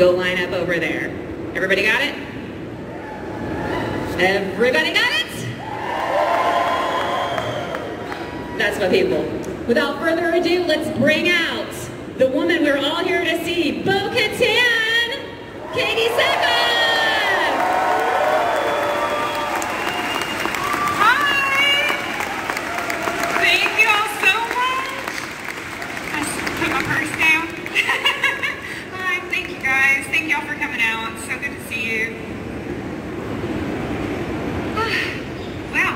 go line up over there. Everybody got it? Everybody got it? That's my people. Without further ado, let's bring out the woman we're all here to see, Bo-Katan, Katee Sackhoff! Hi! Thank you all so much. I just put my purse down. Hi, thank you guys. Thank y'all for coming out. It's so good to see you. Wow.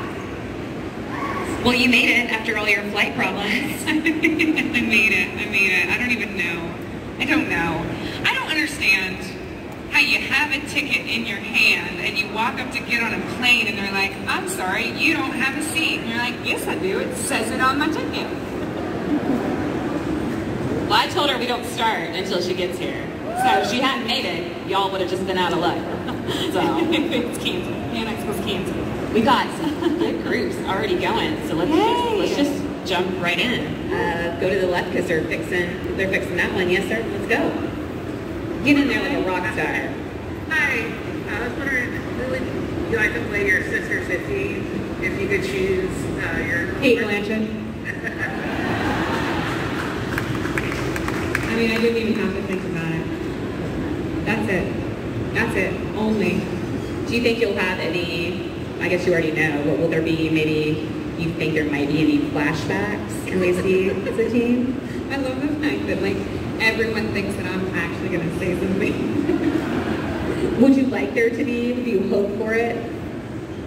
Well, you made it after all your flight problems. I made it. I don't even know. I don't understand how you have a ticket in your hand and you walk up to get on a plane and they're like, I'm sorry, you don't have a seat. And you're like, yes I do. It says it on my ticket. Well, I told her we don't start until she gets here. So if she hadn't made it, y'all would have just been out of luck. So it's canceled. Annex was canceled. We got some good groups already going, so let's just jump right in. Go to the left because they're fixing that one. Yes, sir. Let's go. Get in there like a rock star. Hi. I was wondering, who would you like to play your sister City if you could choose your... Kate Blanchett. I mean, I didn't even have to think about it. That's it. Only. Do you think you'll have any? I guess you already know, but will there be maybe, you think there might be any flashbacks in we see as a team? I love the fact that like everyone thinks that I'm actually going to say something. Would you like there to be? Do you hope for it?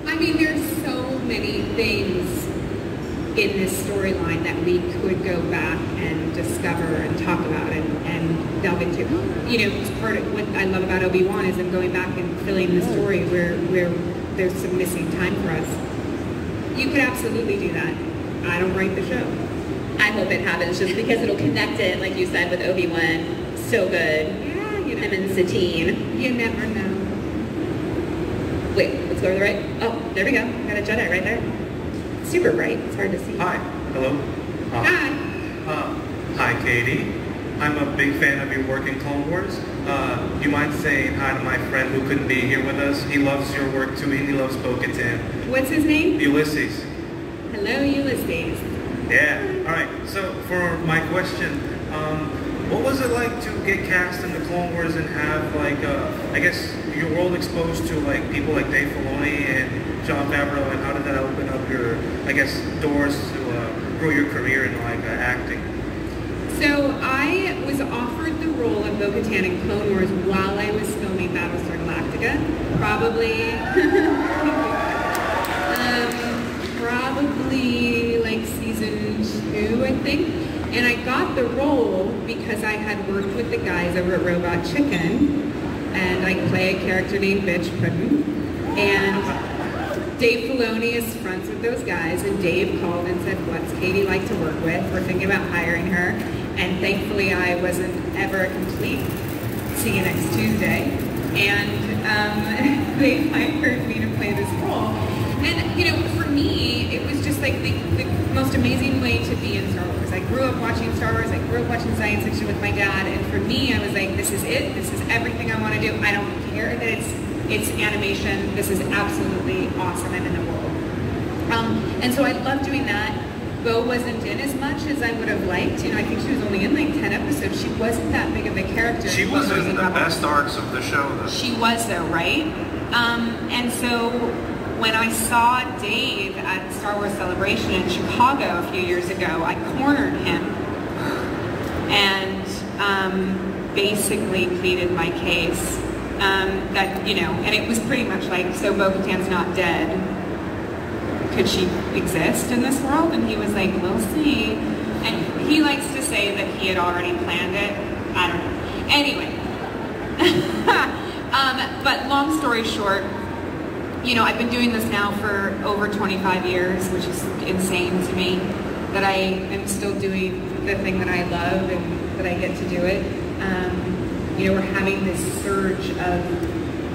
I mean, there's so many things in this storyline that we could go back and discover and talk about and delve into. You know, it's part of what I love about Obi-Wan is them going back and filling the story where there's some missing time for us. You could absolutely do that. I don't write the show. I hope it happens just because it'll connect it, like you said, with Obi-Wan. So good. Yeah, you know. Him and Satine. You never know. Wait, let's go to the right. Oh, there we go. Got a Jedi right there. Super bright. It's hard to see. Hi. Hello. Hi. Hi, Katie. I'm a big fan of your work in Clone Wars. Do you mind saying hi to my friend who couldn't be here with us? He loves your work too, and he loves Bo-Katan. What's his name? Ulysses. Hello, Ulysses. Yeah. All right. So for my question, what was it like to get cast in the Clone Wars and have like, I guess your world exposed to like people like Dave Filoni and Jon Favreau, and how did that open up your, I guess, doors to grow your career in like acting? So I was offered the role of Bo-Katan in Clone Wars while I was filming Battlestar Galactica. Probably like season 2, I think. And I got the role because I had worked with the guys over at Robot Chicken, and I play a character named Bitch Puddin'. And Dave Filoni is friends with those guys, and Dave called and said, what's Katie like to work with? We're thinking about hiring her. And thankfully I wasn't ever a complete see you next Tuesday. And they hired me to play this role. And you know, for me, it was just like the most amazing way to be in Star Wars. I grew up watching Star Wars, I grew up watching science fiction with my dad, and for me, I was like, this is it, this is everything I want to do. I don't care that it's animation, this is absolutely awesome, I'm in the world. And so I loved doing that. Bo wasn't in as much as I would have liked. You know, I think she was only in like 10 episodes. She wasn't that big of a character. She was in the best arcs of the show, though. She was, though, right? And so when I saw Dave at Star Wars Celebration in Chicago a few years ago, I cornered him and basically pleaded my case that, you know, and it was pretty much like, so Bo-Katan's not dead. Could she exist in this world? And he was like, we'll see. And he likes to say that he had already planned it. I don't know. Anyway. But long story short, you know, I've been doing this now for over 25 years, which is insane to me, that I am still doing the thing that I love and that I get to do it. You know, we're having this surge of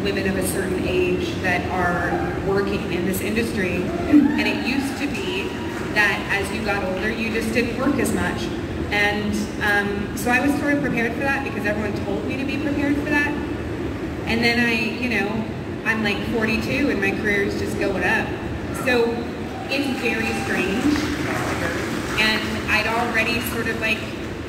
women of a certain age that are working in this industry, and it used to be that as you got older, you just didn't work as much. And so I was sort of prepared for that because everyone told me to be prepared for that. And then I'm like 42 and my career is just going up. So it's very strange. And I'd already sort of like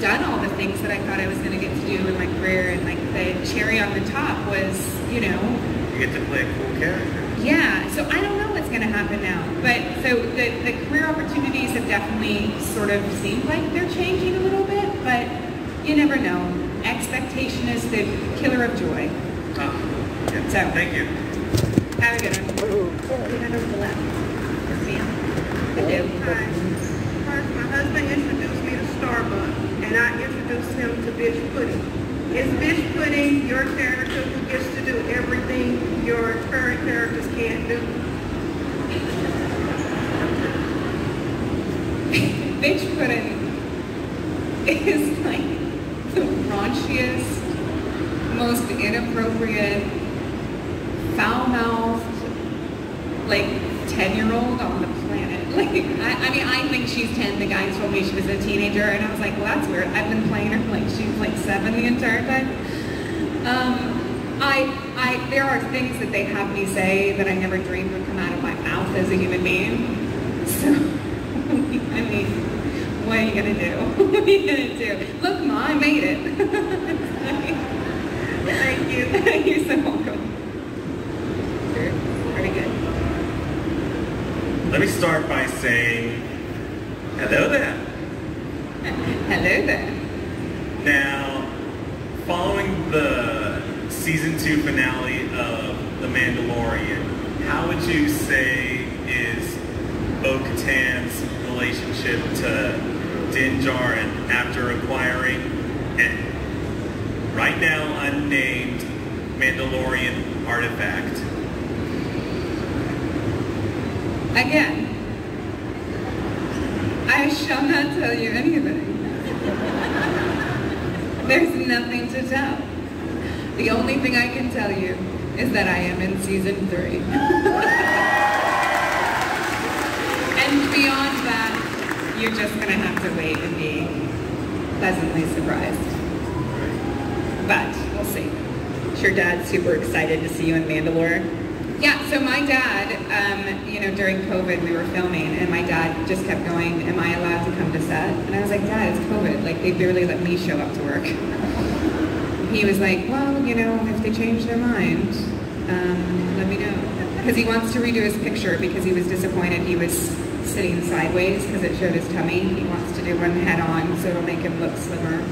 done all the things that I thought I was going to get to do in my career, and like the cherry on the top was, You get to play a cool character. Yeah, so I don't know what's going to happen now. But so the career opportunities have definitely sort of seemed like they're changing a little bit, but you never know. Expectation is the killer of joy. Yeah. So Thank you. have a good one. Get out over the left. Yes, ma'am. Hi. First, my husband introduced me to Starbucks, and I introduced him to Bitch Pudding. Is Bitch Pudding your character who gets to do everything your current characters can't do? Bitch Pudding is like the raunchiest, most inappropriate, foul-mouthed, like 10-year-old on the planet. Like, I think she's 10. The guy told me she was a teenager, and I was like, well, that's weird. I've been playing her like she was like 7 the entire time. There are things that they have me say that I never dreamed would come out of my mouth as a human being. So, I mean, what are you gonna do? What are you gonna do? Look, Ma, I made it. Thank you. You're so welcome. Very good. Let me start by saying, hello there. Hello there. Now, following the season 2 finale of The Mandalorian, how would you say is Bo-Katan's relationship to Din Djarin after acquiring an right now unnamed Mandalorian artifact? Again, I shall not tell you anything. There's nothing to tell. The only thing I can tell you is that I am in season 3. And beyond that, you're just going to have to wait and be pleasantly surprised. But we'll see. Your dad's super excited to see you in Mandalore. Yeah, so my dad, during COVID we were filming, and my dad just kept going, am I allowed to come to set? And I was like, Dad, it's COVID. Like, they barely let me show up to work. He was like, well, if they change their mind, let me know. Because he wants to redo his picture because he was disappointed he was sitting sideways because it showed his tummy. He wants to do one head on so it'll make him look slimmer.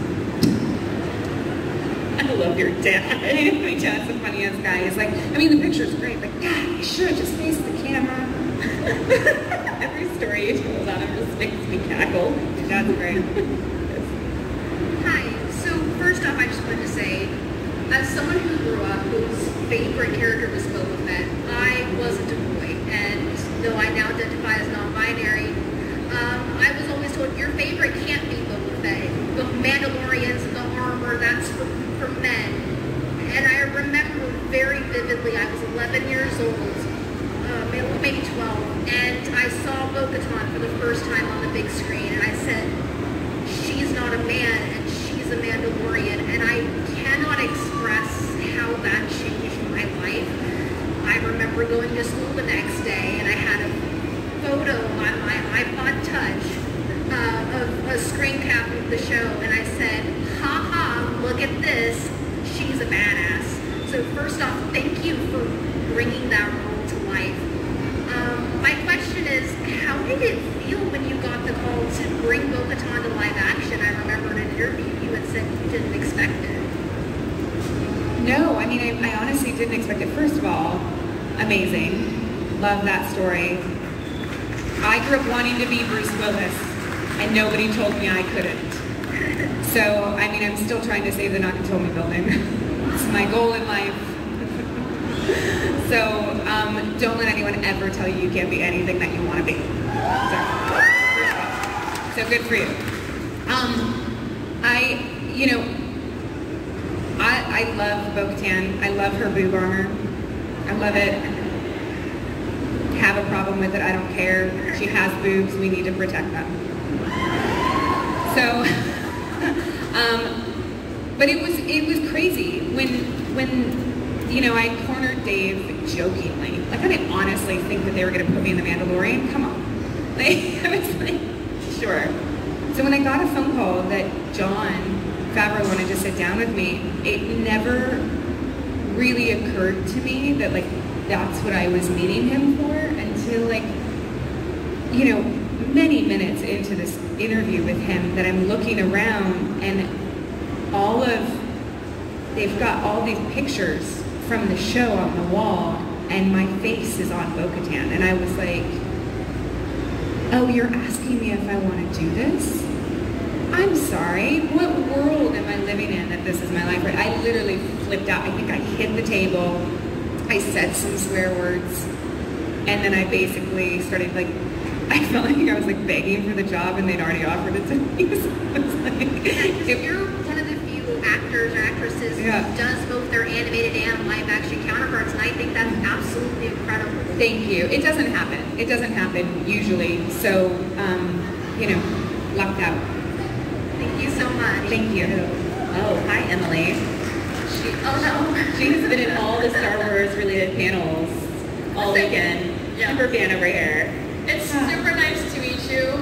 I love your dad. My dad's the funniest guy. He's like, the picture's great, but God, you should have just faced the camera. Every story you told on him just makes me cackle. Your dad's great. Hi. So first off, I just wanted to say, as someone who grew up whose favorite character was Boba Fett, I wasn't a boy, and though I now identify as non-binary, I was always told your favorite can't be Boba Fett. The Mandalorians and the armor, that's for men. And I remember very vividly, I was 11 years old, maybe 12, and I saw Bo-Katan for the first time on the big screen, and I said, she's not a man, and she's a Mandalorian, and I cannot express how that changed my life. I remember going to school the next day, and I had a photo on my iPod Touch of a screen cap of the show, and I said, ha ha, look at this, she's a badass. So first off, thank you for bringing that role to life. My question is, how did it feel when you got the call to bring Bo-Katan to live action? I remember in an interview you had said you didn't expect it. No, I honestly didn't expect it. First of all, amazing. Love that story. I grew up wanting to be Bruce Willis, and nobody told me I couldn't. So, I'm still trying to save the Nakatomi building. It's my goal in life. So, don't let anyone ever tell you you can't be anything that you want to be. So good for you. I love Bo-Katan. I love her boob armor. I love it. Have a problem with it, I don't care. She has boobs, we need to protect them. So, but it was crazy when you know, I cornered Dave jokingly. Like, I didn't honestly think that they were going to put me in The Mandalorian. Come on. Like, I was like, sure. So when I got a phone call that Jon Favreau wanted to sit down with me, it never really occurred to me that, like, that's what I was meeting him for until, like, you know, many minutes into this interview with him that I'm looking around and they've got all these pictures from the show on the wall and my face is on Bo-Katan. And I was like, oh, you're asking me if I want to do this? I'm sorry, what world am I living in that this is my life? I literally flipped out. I think I hit the table. I said some swear words. And then I basically started, like, I felt like I was, like, begging for the job and they'd already offered it to me. So I was like, if you're one of the few actors or actresses who does both their animated and live action counterparts, and I think that's absolutely incredible. Thank you. It doesn't happen. It doesn't happen usually. So, you know, lucked out. Thank you so much. Thank you. Oh, hi, Emily. Oh no. She has been in all the Star Wars related panels all weekend. Super fan over here. It's super nice to meet you.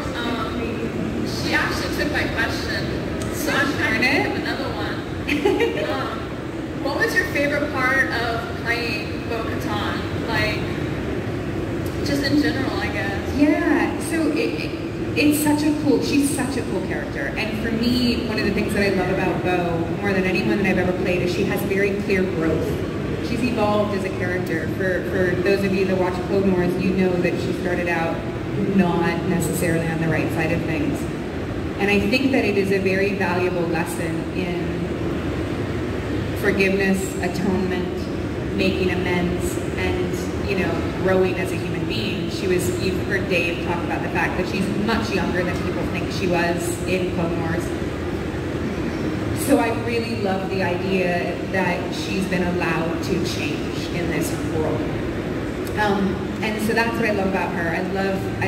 She actually took my question, so I'm trying to think of another one. What was your favorite part of playing Bo-Katan? Like, just in general, I guess. Yeah, so it's such a cool, she's such a cool character. And for me, one of the things that I love about Bo, more than anyone that I've ever played, is she has very clear growth. She's evolved as a character. For those of you that watch Clone Wars, you know that she started out not necessarily on the right side of things. And I think that it is a very valuable lesson in forgiveness, atonement, making amends, and, you know, growing as a human being. You've heard Dave talk about the fact that she's much younger than people think she was in Clone Wars. So I really love the idea that she's been allowed to change in this world. And so that's what I love about her. I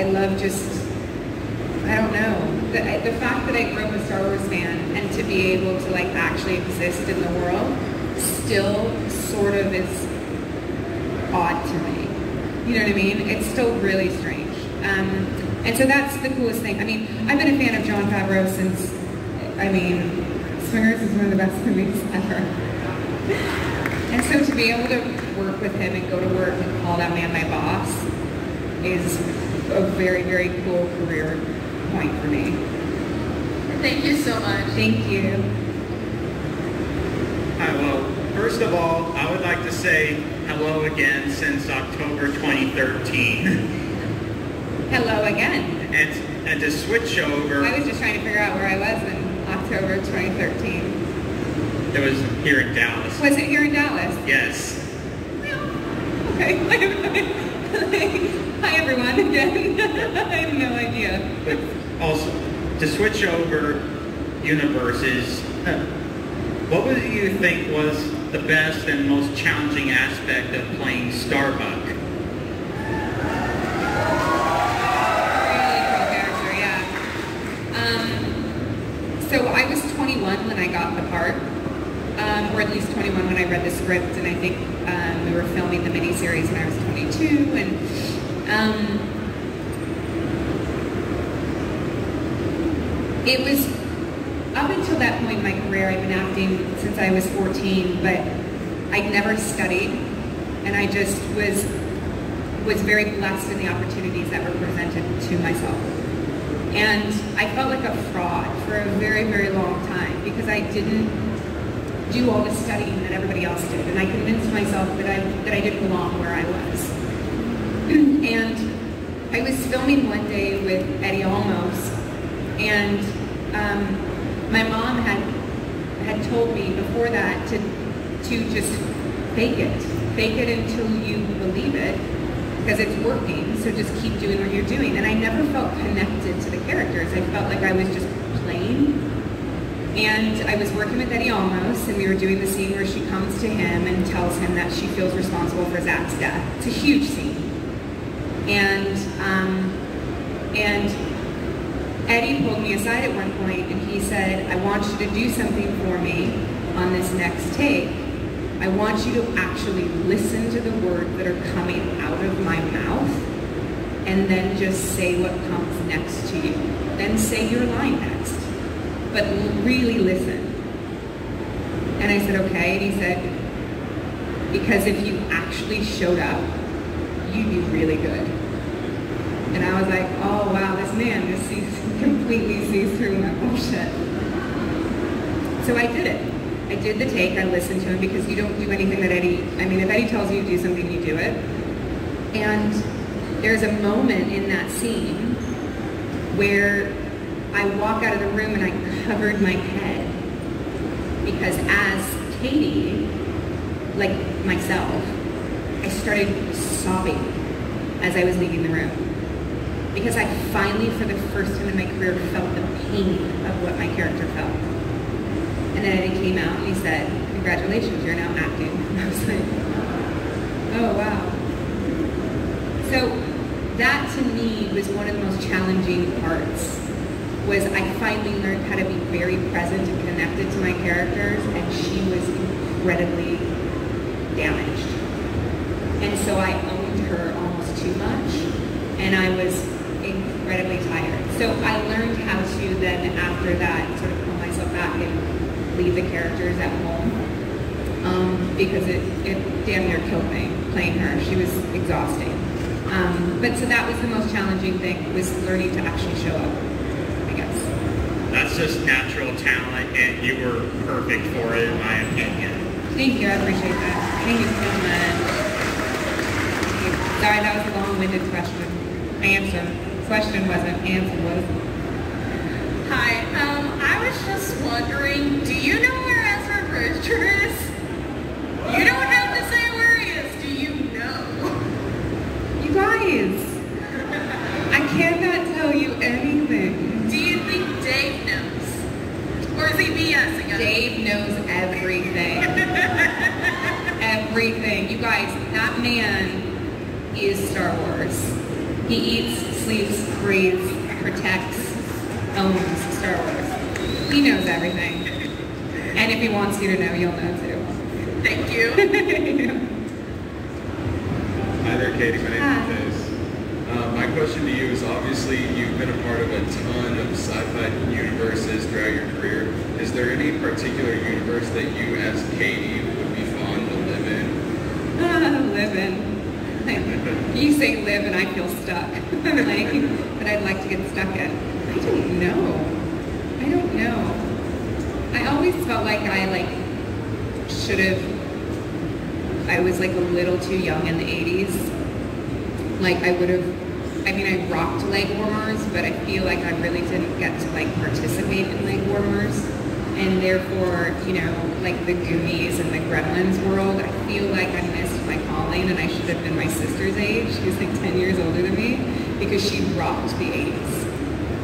love just, I don't know, the fact that I grew up a Star Wars fan and to be able to, like, actually exist in the world still sort of is odd to me. You know what I mean? It's still really strange. And so that's the coolest thing. I mean, I've been a fan of Jon Favreau since, I mean, Swingers is one of the best movies ever. And so to be able to work with him and go to work and call that man my boss is a very, very cool career point for me. Thank you so much. Thank you. Hi, well, first of all, I would like to say hello again since October 2013. Hello again. And to switch over... I was just trying to figure out where I was in October 2013. It was here in Dallas. Was it here in Dallas? Yes. Okay. Hi everyone again. I have no idea. But also, to switch over universes, what would you think was the best and most challenging aspect of playing Starbuck? So I was 21 when I got the part, or at least 21 when I read the script, and I think we were filming the miniseries when I was 22, and it was, up until that point in my career, I'd been acting since I was 14, but I'd never studied, and I just was very blessed in the opportunities that were presented to myself. And I felt like a fraud for a very, very long time because I didn't do all the studying that everybody else did. And I convinced myself that I didn't belong where I was. And I was filming one day with Eddie Olmos, and my mom had told me before that to just fake it until you believe it, because it's working, so just keep doing what you're doing. And I never felt connected to the characters. I felt like I was just playing. And I was working with Eddie Olmos, and we were doing the scene where she comes to him and tells him that she feels responsible for Zach's death. It's a huge scene. And Eddie pulled me aside at one point, and he said, I want you to do something for me on this next take. I want you to actually listen to the words that are coming out of my mouth and then just say what comes next to you. Then say your line next, but really listen. And I said, okay, and he said, because if you actually showed up, you'd be really good. And I was like, oh wow, this man just completely sees through my bullshit. So I did it. I did the take, I listened to him, because you don't do anything that if Eddie tells you to do something, you do it. And there's a moment in that scene where I walk out of the room and I covered my head, because as Katee, like myself, I started sobbing as I was leaving the room. Because I finally, for the first time in my career, felt the pain of what my character felt. And then Eddie came out and he said, congratulations, you're now acting. And I was like, oh wow. So that to me was one of the most challenging parts, was I finally learned how to be very present and connected to my characters, and she was incredibly damaged. And so I owned her almost too much, and I was incredibly tired. So I learned how to then, after that, sort of pull myself back and leave the characters at home, because it damn near killed me playing her. She was exhausting. But so that was the most challenging thing, was learning to actually show up, I guess. That's just natural talent, and you were perfect for it, in my opinion. Thank you, I appreciate that. Thank you so much. Thank you. Sorry, that was a long-winded question. Question wasn't, answer was. Hi, I was just wondering, do you know where Ezra Bridger is? You don't have to say where he is, do you know? You guys, I cannot tell you anything. Do you think Dave knows? Or is he BSing us? Dave knows everything. Everything. You guys, that man is Star Wars. He eats, sleeps, breathes, protects, owns Star Wars. He knows everything. And if he wants you to know, you'll know too. Thank you. Hi there, Katee. My name is Katee. My question to you is, obviously you've been a part of a ton of sci-fi universes throughout your career. Is there any particular universe that you as Katee would be fond to live in? Live in. You say live and I feel stuck. I'm like, but I'd like to get stuck in. I don't know. I always felt like I was like a little too young in the 80s. Like I rocked leg warmers, but I feel like I really didn't get to like participate in leg warmers. And therefore, like the Goonies and the Gremlins world, I feel like I missed my calling, and I should have been my sister's age. She was like 10 years older than me, because she rocked the 80s.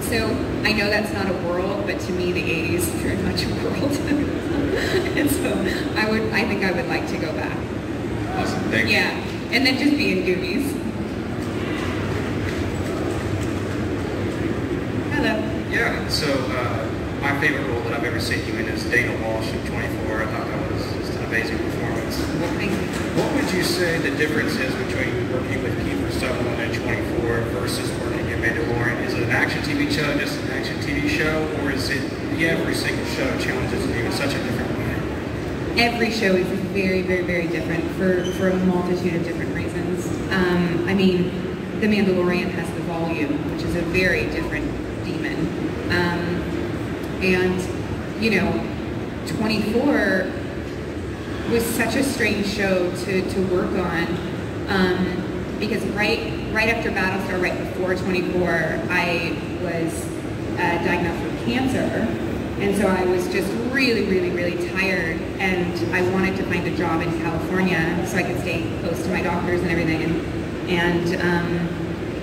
So I know that's not a world, but to me the 80s is very much a world. And so I think I would like to go back. Awesome, thank you. Yeah, and then just be in Goonies. Hello. Yeah, so my favorite role that I've ever seen you in is Dana Walsh in 24. I thought that was just an amazing performance. Well, thank you. What would you say the difference is between working with Kiefer Sutherland in 24 versus working in Mandalorian? Is it an action TV show, just an action TV show, or is it every single show challenges you in such a different way? Every show is very, very, very different for a multitude of different reasons. The Mandalorian has the volume, which is a very different demon. 24 was such a strange show to work on, because right after Battlestar, right before 24, I was diagnosed with cancer, and so I was just really, really, really tired, and I wanted to find a job in California so I could stay close to my doctors and everything, and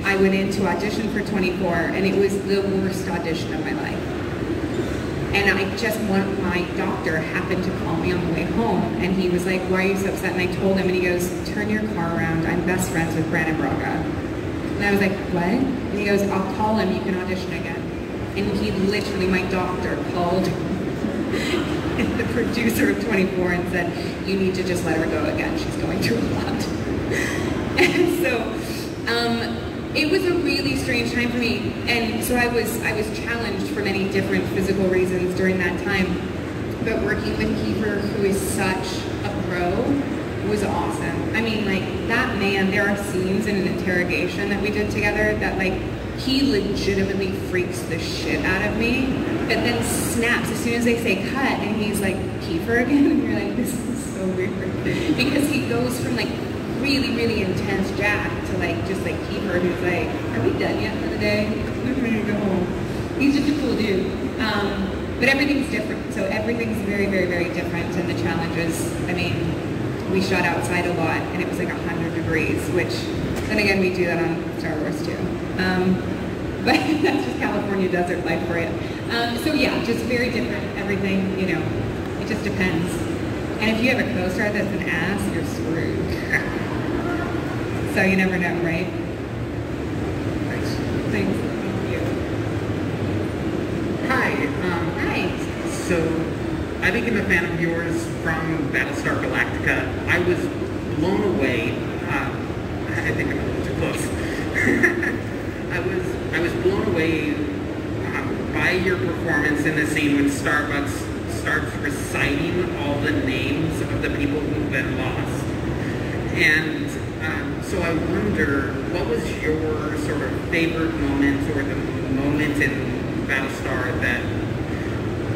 I went in to audition for 24, and it was the worst audition of my life. And my doctor happened to call me on the way home, and he was like, why are you so upset? And I told him, and he goes, turn your car around, I'm best friends with Brandon Braga. And I was like, what? And he goes, I'll call him, you can audition again. And he literally, my doctor called the producer of 24 and said, you need to just let her go again. She's going through a lot. And so it was a really strange time for me. And so I was challenged for many different physical reasons during that time. But working with Kiefer, who is such a pro, was awesome. I mean, like, that man, there are scenes in an interrogation that we did together that, like, he legitimately freaks the shit out of me, but then snaps as soon as they say cut, and he's like, Kiefer again? And you're like, this is so weird. Because he goes from, like, really, really intense Jack to, like, just, like, Kiefer, who's like, are we done yet for the day? We're ready to go home. He's just a cool dude. But everything's different, so everything's very, very, very different, and the challenges, I mean, we shot outside a lot, and it was like 100 degrees, which, then again, we do that on Star Wars too. But that's just California desert life for you. So yeah, just very different, everything, you know, it just depends. And if you have a co-star that's an ass, you're screwed. So you never know, right? Thanks. Thanks. Thank you. Hi. Hi. So, I became a fan of yours from Battlestar Galactica. I was blown away. I think I'm a little too close. I was blown away by your performance in the scene when Starbucks starts reciting all the names of the people who've been lost. And so I wonder, what was your sort of favorite moment, or the moment in Battlestar that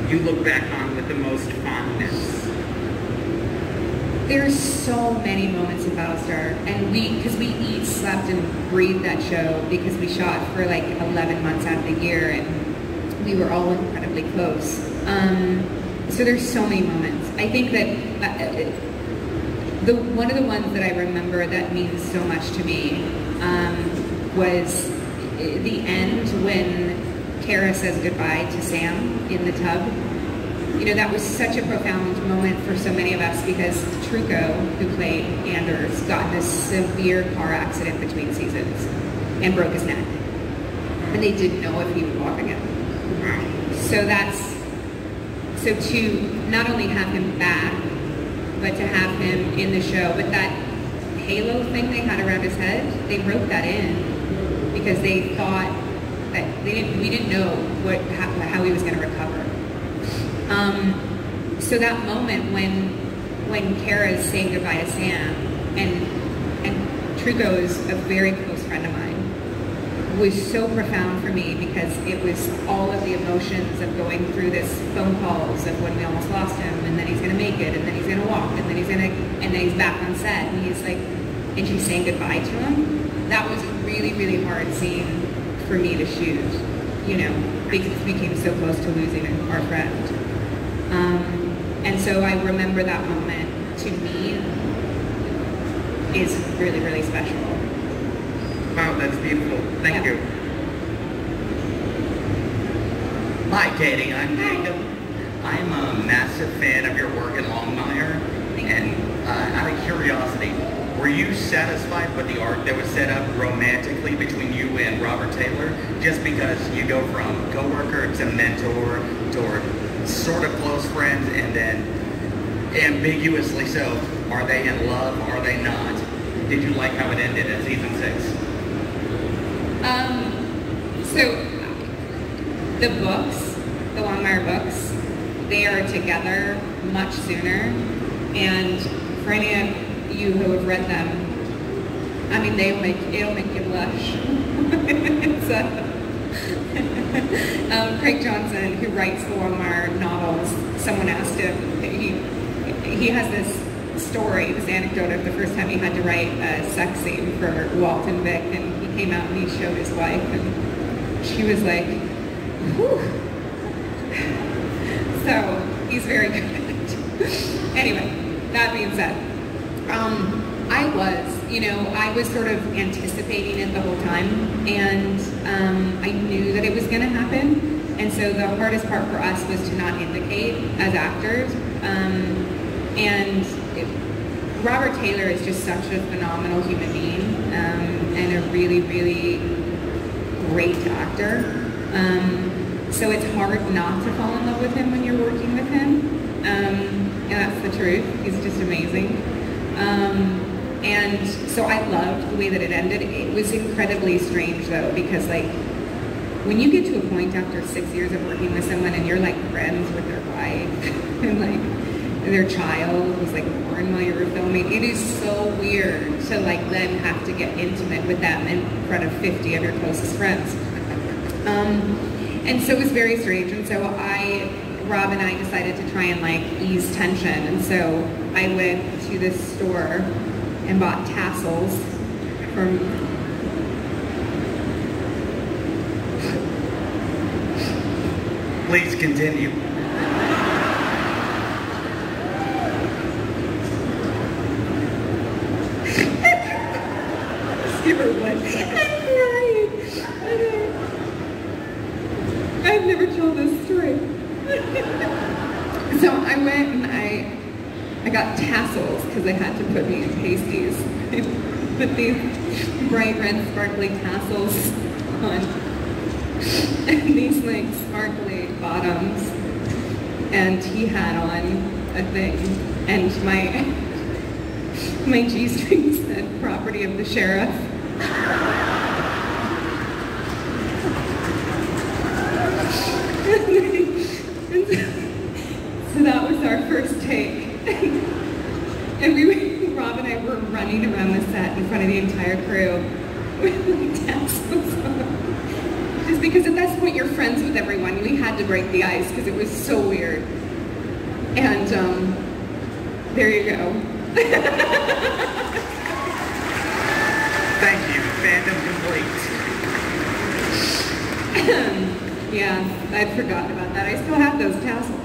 you look back on with the most fondness? There's so many moments in Battlestar, and because we eat, slept, and breathed that show, because we shot for like 11 months out of the year, and we were all incredibly close. So there's so many moments. I think that one of the ones that I remember that means so much to me was the end when Kara says goodbye to Sam in the tub. You know, that was such a profound moment for so many of us, because Trucco, who played Anders, got in a severe car accident between seasons and broke his neck. And they didn't know if he would walk again. So to not only have him back, but to have him in the show, but that halo thing they had around his head, they wrote that in because they thought that we didn't know how he was going to recover. So that moment when Kara is saying goodbye to Sam, and Trucco is a very close friend of mine, was so profound for me, because it was all of the emotions of going through this phone calls of when we almost lost him, and then he's going to make it, and then he's going to walk, and then he's back on set, and he's like, and she's saying goodbye to him. That was a really, really hard scene for me to shoot, you know, because we came so close to losing our friend. And so I remember that moment, to me, is really, really special. Wow, that's beautiful. Thank you. Hi, Katie. I'm Jacob. I'm a massive fan of your work in Longmire. And out of curiosity, were you satisfied with the arc that was set up romantically between you and Robert Taylor? Just because you go from coworker to mentor to sort of close friends, and then ambiguously so, are they in love, are they not? Did you like how it ended in season 6? So the books, the Longmire books, they are together much sooner, and for any of you who have read them, I mean, it'll make you blush. Craig Johnson, who writes the Longmire novels, someone asked him, he has this story, this anecdote of the first time he had to write a sex scene for Walt and Vic, and he came out and he showed his wife, and she was like, whew. So he's very good at it. Anyway, that being said, I was sort of anticipating it the whole time, and I knew that it was going to happen, and so the hardest part for us was to not indicate as actors, Robert Taylor is just such a phenomenal human being, and a really, really great actor. so it's hard not to fall in love with him when you're working with him. And that's the truth. He's just amazing. And so I loved the way that it ended. It was incredibly strange though, because like, when you get to a point after 6 years of working with someone and you're like friends with their wife and like their child was like born while you were filming, it is so weird to like then have to get intimate with them in front of 50 of your closest friends. And so it was very strange. And so Rob and I decided to try and like ease tension. And so I went to this store and bought tassels from Please continue. Just give her 1 second. I'm crying. I've never told this story. So I went and I got tassels because they had to put me in pasties. I put these bright red sparkly tassels on. And these like sparkly bottoms, and he had on a thing, and my G-string said property of the sheriff. So that was our first take. And Rob and I were running around the set in front of the entire crew with like tassels on. Just because at this point you're friends with everyone. We had to break the ice because it was so weird. And there you go. Thank you, fandom complete. Yeah, I'd forgotten about that. I still have those tassels.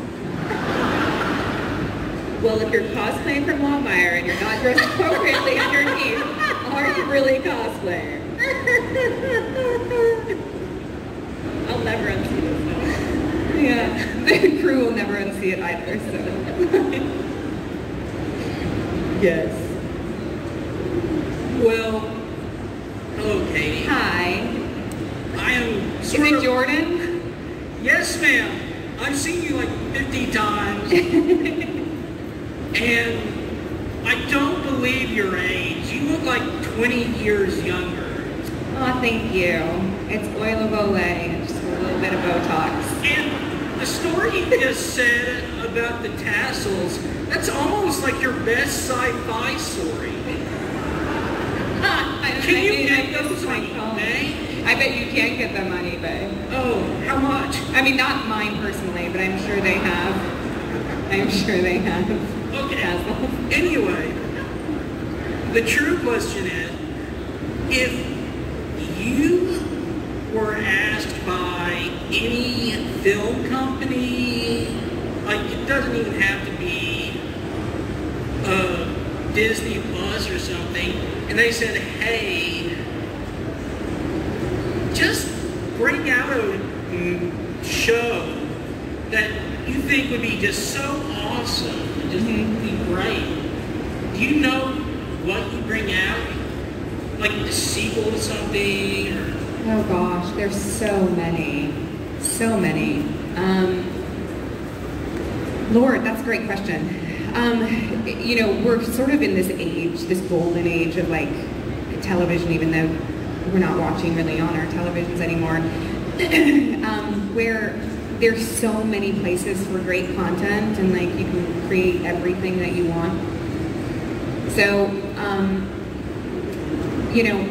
Well, if you're cosplaying from Longmire and you're not dressed appropriately underneath, are you really cosplaying? I'll never unsee this now. Yeah, the crew will never unsee it either, so. Yes. Well, hello, Katie. Hi. I am Is sort it of... Jordan? Yes, ma'am. I've seen you like 50 times. And I don't believe your age. You look like 20 years younger. Oh, thank you. It's oil of Olay and just a little bit of Botox. And the story you just said about the tassels, that's almost like your best sci-fi story. Can you get those on eBay? I bet you can't get them on eBay. Oh, how much? I mean, not mine personally, but I'm sure they have. I'm sure they have. Okay. Tassels. Anyway, the true question is, if you were asked by any film company, like it doesn't even have to be Disney Plus or something, and they said, hey, just bring out a show that you think would be just so awesome, and just be great. Do you know what you bring out? Like a sequel to something? Or... Oh gosh, there's so many. So many. Lord, that's a great question. You know, we're sort of in this age, this golden age of like television, even though we're not watching really on our televisions anymore, where there's so many places for great content and like you can create everything that you want. So, you know,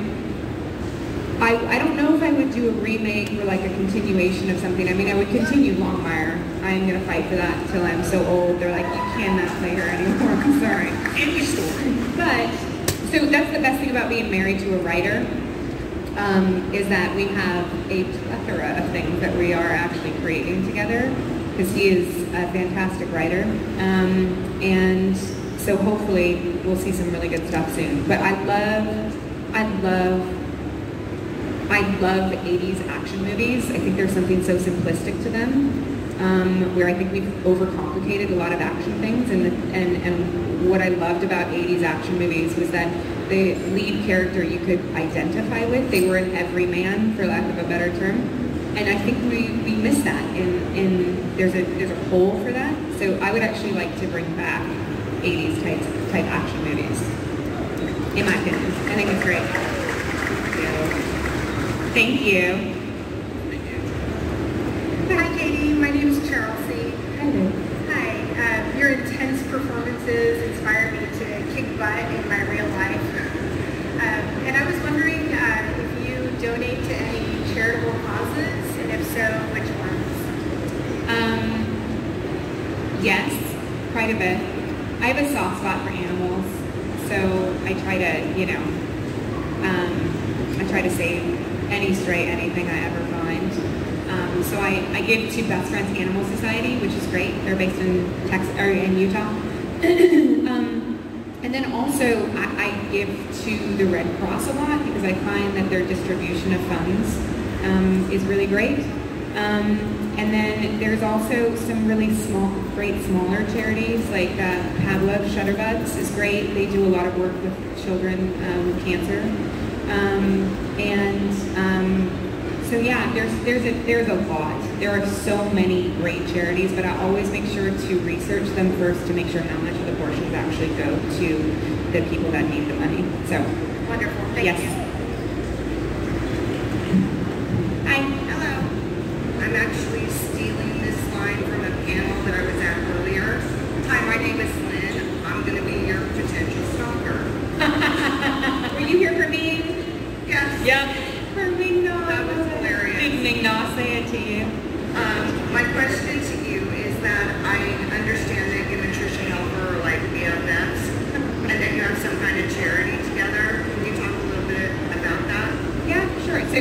I don't know if I would do a remake or like a continuation of something. I mean, I would continue Longmire. I'm going to fight for that until I'm so old. They're like, you cannot play her anymore. I'm sorry. Any story. But, so that's the best thing about being married to a writer, is that we have a plethora of things that we are actually creating together, because he is a fantastic writer. And so hopefully we'll see some really good stuff soon. But I love 80s action movies. I think there's something so simplistic to them, where I think we've overcomplicated a lot of action things. And what I loved about 80s action movies was that the lead character you could identify with. They were an everyman, for lack of a better term. And I think we miss that, and there's a hole for that. So I would actually like to bring back 80s type action movies, in my opinion. I think it's great. Thank you. Hi, Katie. My name is Chelsea. Hello. Hi. Your intense performances inspire me to kick butt in my real life. And I was wondering if you donate to any charitable causes, and if so, which ones? Yes, quite a bit. I have a soft spot for animals, so I try to, I try to save any stray anything I ever find. So I give to Best Friends Animal Society, which is great. They're based in in Utah. And then also I give to the Red Cross a lot because I find that their distribution of funds is really great. And then there's also some really great smaller charities like Pavlov Shutterbugs is great. They do a lot of work with children with cancer. So yeah, there's a lot. There are so many great charities, but I always make sure to research them first to make sure how much of the portions actually go to the people that need the money. So Wonderful. Thank yes. you. Hi. Hello. I'm actually stealing this line from a panel that I was at earlier. Hi, my name is Lynn. I'm going to be your potential stalker. Were you here for me? Yes. Yep. For me, no. That was hilarious. Ding, no, say it to you. My question to you is that I understand that you and Trisha Helfer are like BFFs and that you have some kind of charity together. Can you talk a little bit about that? Yeah, sure. So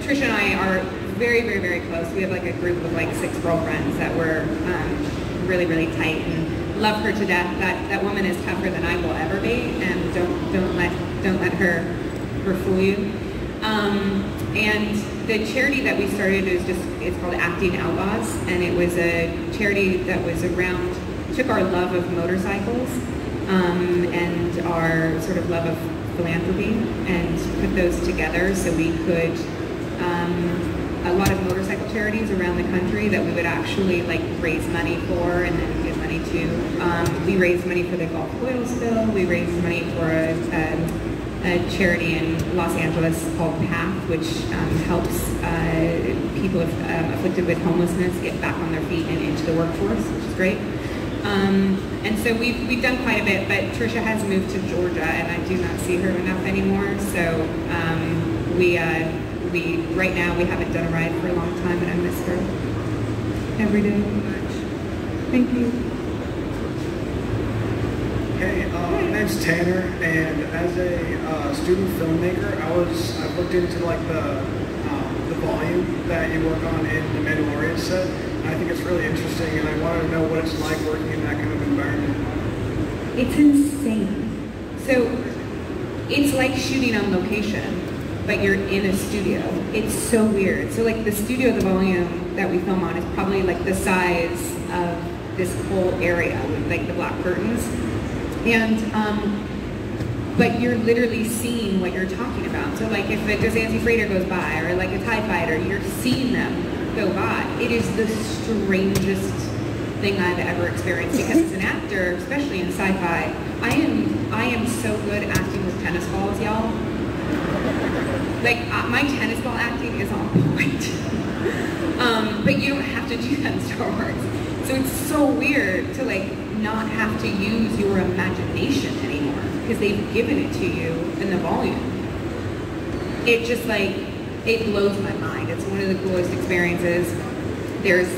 Trisha and I are very, very, very close. We have like a group of like 6 girlfriends that we're really, really tight and love her to death. That woman is tougher than I will ever be, and don't let her fool you. And the charity that we started it's called Acting Outlaws, and it was a charity that was took our love of motorcycles and our sort of love of philanthropy and put those together so we could, a lot of motorcycle charities around the country that we would actually like raise money for and then give money to. We raised money for the Gulf oil spill. We raised money for a charity in Los Angeles called PATH, which helps people afflicted with homelessness get back on their feet and into the workforce, which is great. And so we've done quite a bit, but Trisha has moved to Georgia, and I do not see her enough anymore. So right now we haven't done a ride for a long time, and I miss her every day. Thank you. Hey, my name's Tanner, and as a student filmmaker, I've looked into like the volume that you work on in the Mandalorian set. And I think it's really interesting, and I wanted to know what it's like working in that kind of environment. It's insane. So it's like shooting on location, but you're in a studio. It's so weird. So like the studio, the volume that we film on is probably like the size of this whole area with like the black curtains. And, but you're literally seeing what you're talking about. So like if a Gazanti freighter goes by or like a TIE fighter, you're seeing them go by. It is the strangest thing I've ever experienced because as an actor, especially in sci-fi, I am so good acting with tennis balls, y'all. Like my tennis ball acting is on point. But you don't have to do that in Star Wars. So it's so weird to like not have to use your imagination anymore because they've given it to you in the volume. It just like, it blows my mind. It's one of the coolest experiences. There's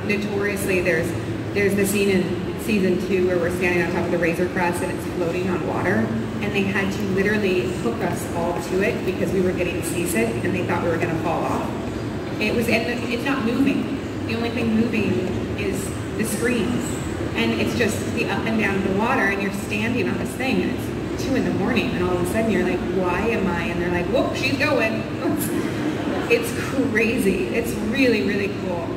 notoriously, there's the scene in season 2 where we're standing on top of the Razor Crest and it's floating on water, and they had to literally hook us all to it because we were getting seasick and they thought we were going to fall off. And it's not moving. The only thing moving is the screens. And it's just the up and down of the water, and you're standing on this thing, and it's 2 in the morning, and all of a sudden you're like, why am I? And they're like, whoop, she's going. It's crazy. It's really, really cool.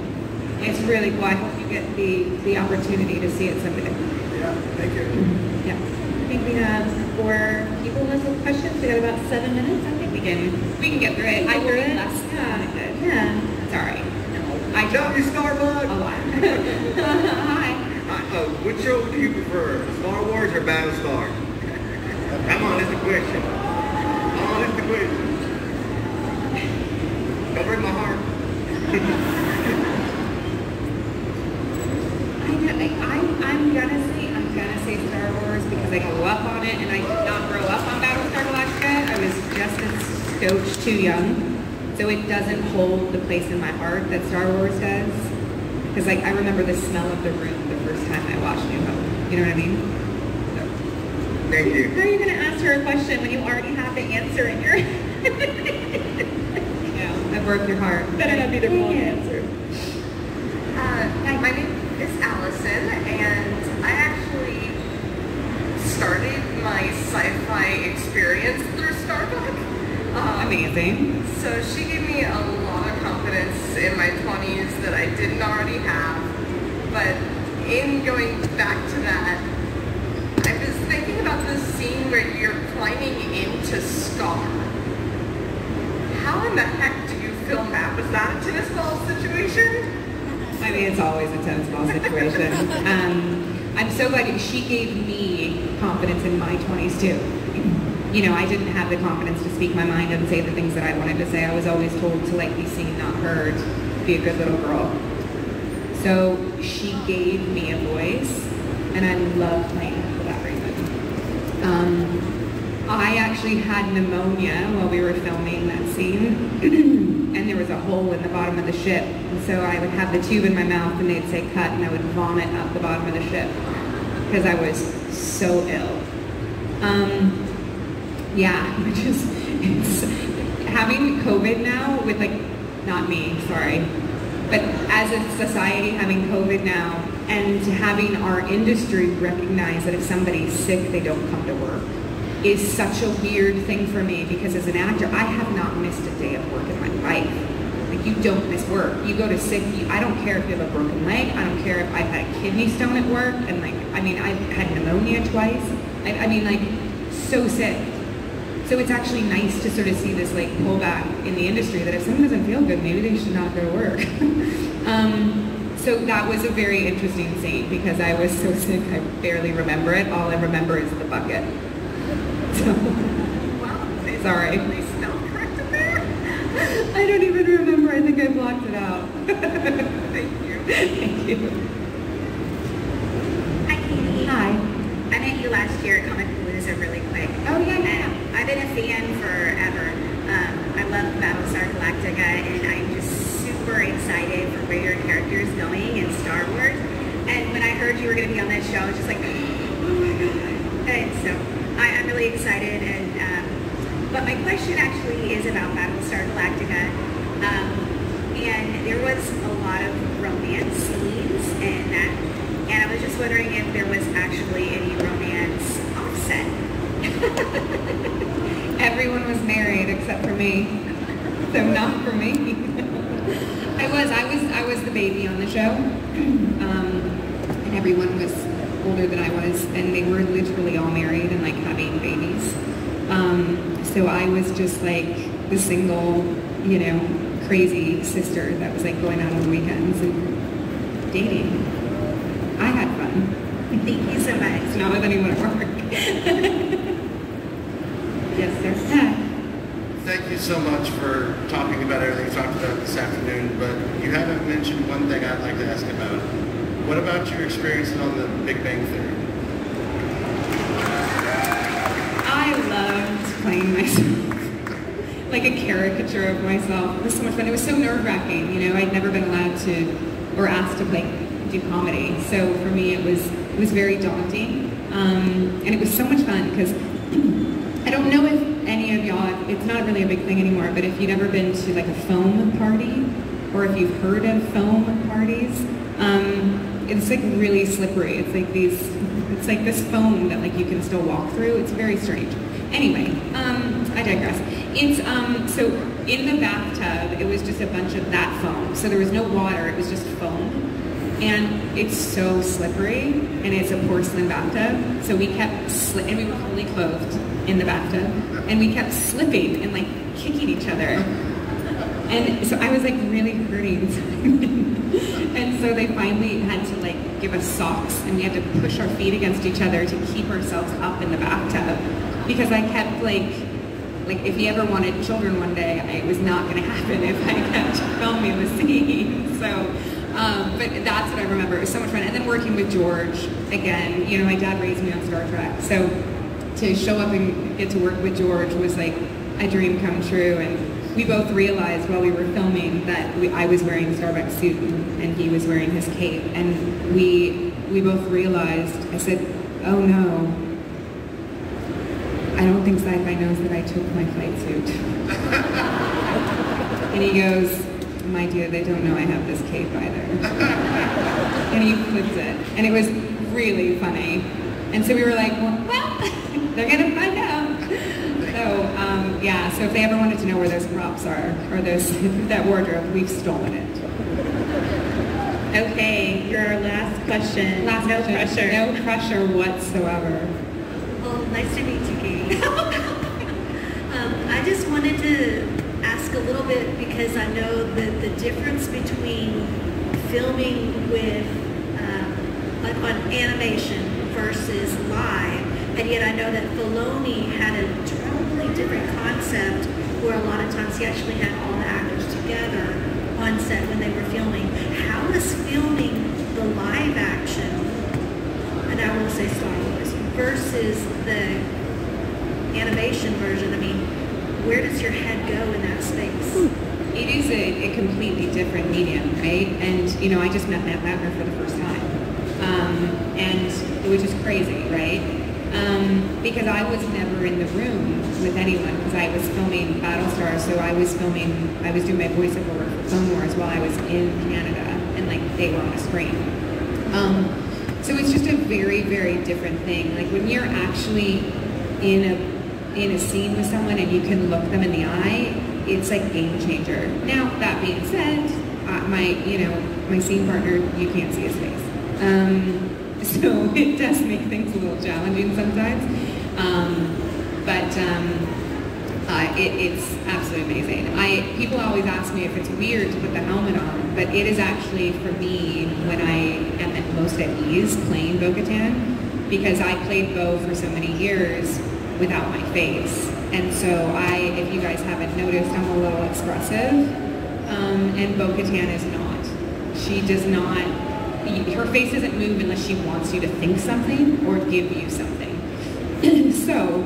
It's really cool. I hope you get the opportunity to see it someday. Yeah, thank you. Yeah. think we have 4 people with questions. We got about 7 minutes. I think we can get through it. I heard it. Yeah. It's all right. I love you, Starbucks. A lot. Hi. Which show do you prefer, Star Wars or Battlestar? Come on, it's the question. Don't break my heart. I'm gonna say Star Wars because I grew up on it, and I did not grow up on Battlestar Galactica. I was just a scotch too young, so it doesn't hold the place in my heart that Star Wars does. Because like I remember the smell of the room the first time I watched New Hope. You know what I mean? So. Thank you. How are you gonna ask her a question when you already have the answer in your? I broke your heart. Better not be the wrong answer. My name is Allison, and I actually started my sci-fi experience through Starbucks. Amazing. So she gave me a lot of confidence in my 20s that I didn't already have. But in going back to that, I was thinking about this scene where you're climbing into Scar. How in the heck do you film that? Was that a tennis ball situation? I mean, it's always a tennis ball situation. I'm so glad she gave me confidence in my 20s too. You know, I didn't have the confidence to speak my mind and say the things that I wanted to say. I was always told to like be seen, not heard, be a good little girl. So she gave me a voice, and I love playing for that reason. I actually had pneumonia while we were filming that scene, and there was a hole in the bottom of the ship. And so I would have the tube in my mouth, and they'd say cut, and I would vomit up the bottom of the ship because I was so ill. Yeah, which is it's having COVID now with like, not me, sorry, but as a society having COVID now and having our industry recognize that if somebody's sick, they don't come to work is such a weird thing for me because as an actor, I have not missed a day of work in my life. Like you don't miss work. You go to sick, I don't care if you have a broken leg, I don't care if I've had a kidney stone at work, and like, I mean, I've had pneumonia twice. I mean, like, so sick. So it's actually nice to sort of see this like pullback in the industry that if someone doesn't feel good, maybe they should not go to work. So that was a very interesting scene because I was so sick I barely remember it. All I remember is the bucket. So, Wow, sorry. They spelled corrected there? I don't even remember. I think I blocked it out. Thank you. Thank you. Hi, Katie. Hi. I met you last year at Comic Palooza really quick. Oh, yeah, yeah. I've been a fan forever. I love Battlestar Galactica, and I'm just super excited for where your character is going in Star Wars. And when I heard you were going to be on that show, I was just like, oh my God. And so I'm really excited. And but my question actually is about Battlestar Galactica. And there was a lot of romance scenes in that. And I was just wondering if there was actually any romance offset. Everyone was married except for me. So not for me. I was the baby on the show. And everyone was older than I was, and they were literally all married and like having babies. So I was just like the single, you know, crazy sister that was like going out on the weekends and dating. I had fun. Thank you so much. It's not with anyone at work. Yes, sir. Thank you so much for talking about everything you talked about this afternoon, but you haven't mentioned one thing I'd like to ask about. What about your experiences on the Big Bang Theory? I loved playing myself. Like a caricature of myself. It was so much fun. It was so nerve-wracking, you know. I'd never been allowed to, or asked to do comedy. So for me, it was very daunting. And it was so much fun because I don't know if any of y'all, it's not really a big thing anymore, but if you've ever been to like a foam party, or if you've heard of foam parties, it's like really slippery. It's like this foam that like you can still walk through. It's very strange. Anyway, I digress. It's, so in the bathtub, it was just a bunch of that foam. So there was no water, it was just foam. And it's so slippery, and it's a porcelain bathtub. So we kept, and we were fully clothed in the bathtub, and we kept slipping and like kicking each other. And so I was like really hurting. And so they finally had to like give us socks, and we had to push our feet against each other to keep ourselves up in the bathtub. Because I kept like if he ever wanted children one day, it was not going to happen if I kept filming the scene. So, but that's what I remember. It was so much fun. And then working with George, again, you know, my dad raised me on Star Trek. So to show up and get to work with George was like a dream come true. And we both realized while we were filming that I was wearing a Starbucks suit and he was wearing his cape. And we both realized, I said, oh no, I don't think sci-fi knows that I took my flight suit. And he goes, my dear, they don't know I have this cape either. And he flips it. And it was really funny. And so we were like, well, they're gonna find out. So, yeah, so if they ever wanted to know where those props are, or that wardrobe, we've stolen it. Okay, your last question. No pressure. No pressure whatsoever. Well, nice to meet you, Katee. I just wanted to ask a little bit, because I know that the difference between filming with like on animation versus live, and yet I know that Filoni had a totally different concept where a lot of times he actually had all the actors together on set when they were filming. How is filming the live action, and I will say Star Wars, versus the animation version? I mean, where does your head go in that space? It is a completely different medium, right? And, you know, I just met Matt Wagner for the first time. And which is crazy, right? Because I was never in the room with anyone, because I was filming Battlestar, so I was doing my voiceover work for Clone Wars while I was in Canada, and like they were on a screen. So it's just a very, very different thing. Like when you're actually in a scene with someone and you can look them in the eye, it's like game changer. Now that being said, my scene partner, you can't see his face. So it does make things a little challenging sometimes. It's absolutely amazing. People always ask me if it's weird to put the helmet on, but it is actually, for me, when I am at most at ease playing Bo-Katan, because I played Bo for so many years without my face. And so if you guys haven't noticed, I'm a little expressive, and Bo-Katan is not. She does not, her face doesn't move unless she wants you to think something or give you something. So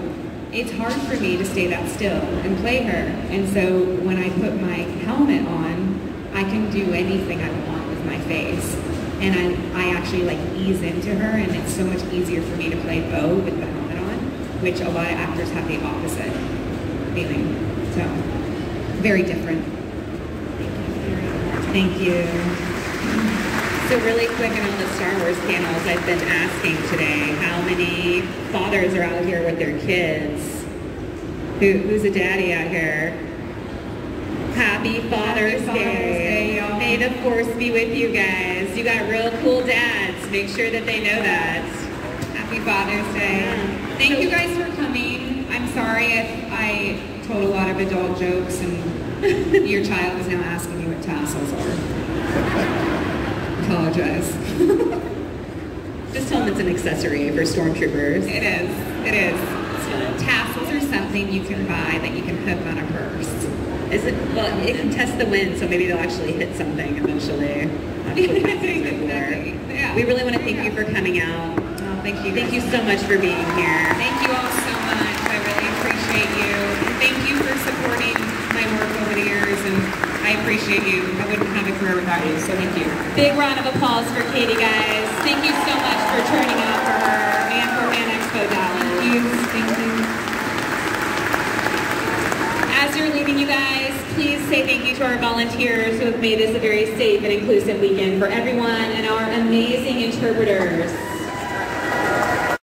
it's hard for me to stay that still and play her. And so when I put my helmet on, I can do anything I want with my face. And I actually like ease into her, and it's so much easier for me to play Bo with the helmet on, which a lot of actors have the opposite feeling. So, very different. Thank you. So really quick, on all the Star Wars panels, I've been asking today, how many fathers are out here with their kids? Who's a daddy out here? Happy Father's Day. May the Force be with you guys. You got real cool dads. Make sure that they know that. Happy Father's Day. Yeah. Thank you guys for coming. I'm sorry if I told a lot of adult jokes and your child is now asking you what tassels are. Apologize. Just tell them it's an accessory for stormtroopers. It is. It is. Tassels are something you can buy that you can hook on a purse. Well, it can test the wind, so maybe they'll actually hit something eventually. Exactly. Yeah. We really want to thank you for coming out. Oh, thank you. Thank you so much for being here. Thank you all so much. I really appreciate you. And thank you for supporting my work over the years, and I appreciate you. I wouldn't have a career without you, so thank you. Big round of applause for Katee, guys. Thank you so much for turning out for her and for Fan Expo Dallas. Thank you. Thank you. As you're leaving, you guys, please say thank you to our volunteers who have made this a very safe and inclusive weekend for everyone, and our amazing interpreters.